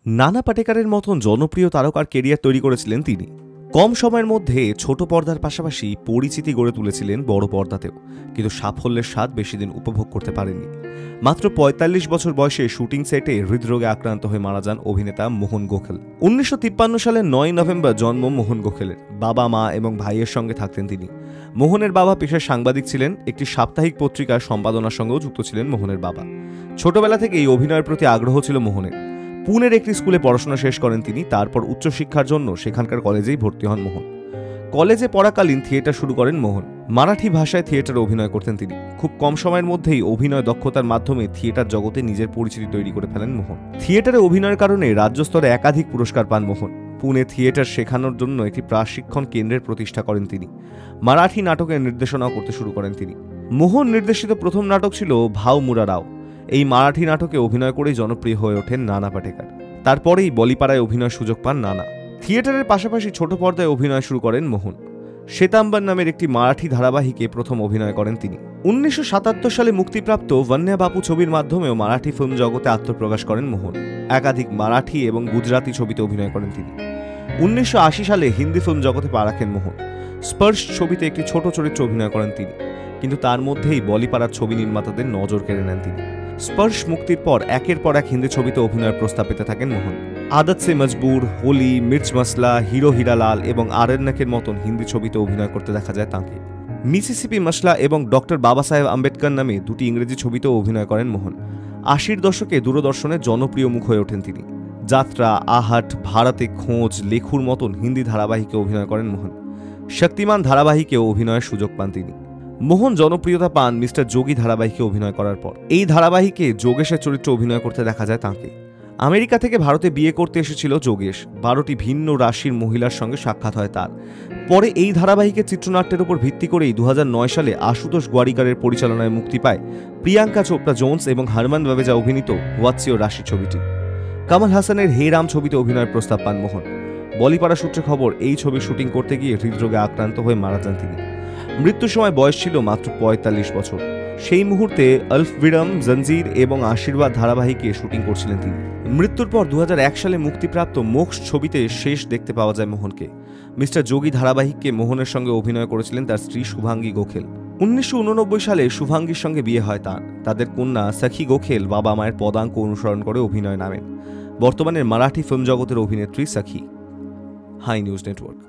নানা পাটেকরের মতন জনপ্রিয় তারকার কেরিয়ার তৈরি করেছিলেন তিনি। কম সময়ের মধ্যে ছোট পর্দার পাশাপাশি পরিচিতি গড়ে তুলেছিলেন বড় পর্দাতেও, কিন্তু সাফল্যের স্বাদ বেশি দিন উপভোগ করতে পারেননি। মাত্র ৪৫ বছর বয়সে শুটিং সেটে হৃদরোগে আক্রান্ত হয়ে মারা যান অভিনেতা মোহন গোখেল। ১৯৫৩ সালের ৯ নভেম্বর জন্ম মোহন গোখেলের। বাবা, মা এবং ভাইয়ের সঙ্গে থাকতেন তিনি। মোহনের বাবা পেশায় সাংবাদিক ছিলেন। একটি সাপ্তাহিক পত্রিকার সম্পাদনার সঙ্গেও যুক্ত ছিলেন মোহনের বাবা। ছোটবেলা থেকেই অভিনয়ের প্রতি আগ্রহ ছিল মোহনের। পুনের একটি স্কুলে পড়াশোনা শেষ করেন তিনি। তারপর উচ্চশিক্ষার জন্য সেখানকার কলেজেই ভর্তি হন মোহন। কলেজে পড়াকালীন থিয়েটার শুরু করেন মোহন। মারাঠি ভাষায় থিয়েটারে অভিনয় করতেন তিনি। খুব কম সময়ের মধ্যেই অভিনয় দক্ষতার মাধ্যমে থিয়েটার জগতে নিজের পরিচিতি তৈরি করে ফেলেন মোহন। থিয়েটারে অভিনয়ের কারণে রাজ্য স্তরে একাধিক পুরস্কার পান মোহন। পুনে থিয়েটার শেখানোর জন্য একটি প্রশিক্ষণ কেন্দ্রের প্রতিষ্ঠা করেন তিনি। মারাঠি নাটকের নির্দেশনাও করতে শুরু করেন তিনি। মোহন নির্দেশিত প্রথম নাটক ছিল ভাও মুরারাও। এই মারাঠি নাটকে অভিনয় করেই জনপ্রিয় হয়ে ওঠেন নানা পাটেকর। তারপরেই বলিপাড়ায় অভিনয়ের সুযোগ পান নানা। থিয়েটারের পাশাপাশি ছোট পর্দায় অভিনয় শুরু করেন মোহন। শ্বেতাম্বর নামের একটি মারাঠি ধারাবাহিকে প্রথম অভিনয় করেন তিনি। ১৯৭৭ সালে মুক্তিপ্রাপ্ত বন্যা বাপু ছবির মাধ্যমেও মারাঠি ফিল্ম জগতে আত্মপ্রকাশ করেন মোহন। একাধিক মারাঠি এবং গুজরাটি ছবিতে অভিনয় করেন তিনি। ১৯৮০ সালে হিন্দি ফিল্ম জগতে পা রাখেন মোহন। স্পর্শ ছবিতে একটি ছোট চরিত্রে অভিনয় করেন তিনি, কিন্তু তার মধ্যেই বলিপাড়ার ছবি নির্মাতাদের নজর কেড়ে নেন তিনি। স্পর্শ মুক্তির পর একের পর এক হিন্দি ছবিতে অভিনয়ের প্রস্তাব পেতে থাকেন মোহন। আদত সে মজবুর, হোলি, মির্চ মসলা, হিরো হিরালাল এবং আরণ্যকের মতন হিন্দি ছবিতে অভিনয় করতে দেখা যায় তাঁকে। মিসিসিপি মসলা এবং ডক্টর বাবা সাহেব আম্বেদকর নামে দুটি ইংরেজি ছবিতেও অভিনয় করেন মোহন। ৮০-র দশকে দূরদর্শনের জনপ্রিয় মুখ হয়ে ওঠেন তিনি। যাত্রা, আহাট, ভারতে খোঁজ, লেখুর মতন হিন্দি ধারাবাহিকে অভিনয় করেন মোহন। শক্তিমান ধারাবাহিকেও অভিনয়ের সুযোগ পান তিনি। মোহন জনপ্রিয়তা পান মিস্টার যোগী ধারাবাহিকে অভিনয় করার পর। এই ধারাবাহিকে যোগেশের চরিত্রে অভিনয় করতে দেখা যায় তাঁকে। আমেরিকা থেকে ভারতে বিয়ে করতে এসেছিল যোগেশ। ১২টি ভিন্ন রাশির মহিলার সঙ্গে সাক্ষাৎ হয় তার। পরে এই ধারাবাহিকের চিত্রনাট্যের উপর ভিত্তি করেই ২০০৯ সালে আশুতোষ গোয়ারিকারের পরিচালনায় মুক্তি পায় প্রিয়াঙ্কা চোপড়া জোন্স এবং হারমান বাবেজা অভিনীত হোয়াটস ইওর রাশি ছবিটি। কামাল হাসানের হে রাম ছবিতে অভিনয়ের প্রস্তাব পান মোহন। বলিপাড়া সূত্রে খবর, এই ছবির শুটিং করতে গিয়ে হৃদরোগে আক্রান্ত হয়ে মারা যান তিনি। মৃত্যুর সময় বয়স ছিল মাত্র ৪৫ বছর। সেই মুহূর্তে আলফ বিডম, জঞ্জির এবং আশীর্বাদ ধারাবাহিকে শুটিং করছিলেন তিনি। মৃত্যুর পর ২০০১ সালে মুক্তিপ্রাপ্ত মোক্ষ ছবিতে শেষ দেখতে পাওয়া যায় মোহনকে। মিস্টার যোগী ধারাবাহিককে মোহনের সঙ্গে অভিনয় করেছিলেন তার স্ত্রী শুভাঙ্গী গোখেল। ১৯৮৯ সালে শুভাঙ্গীর সঙ্গে বিয়ে হয় তাঁর। তাদের কন্যা সখী গোখেল বাবা মায়ের পদাঙ্ক অনুসরণ করে অভিনয় নামেন। বর্তমানে মারাঠি ফিল্ম জগতের অভিনেত্রী সখী। Hi news network.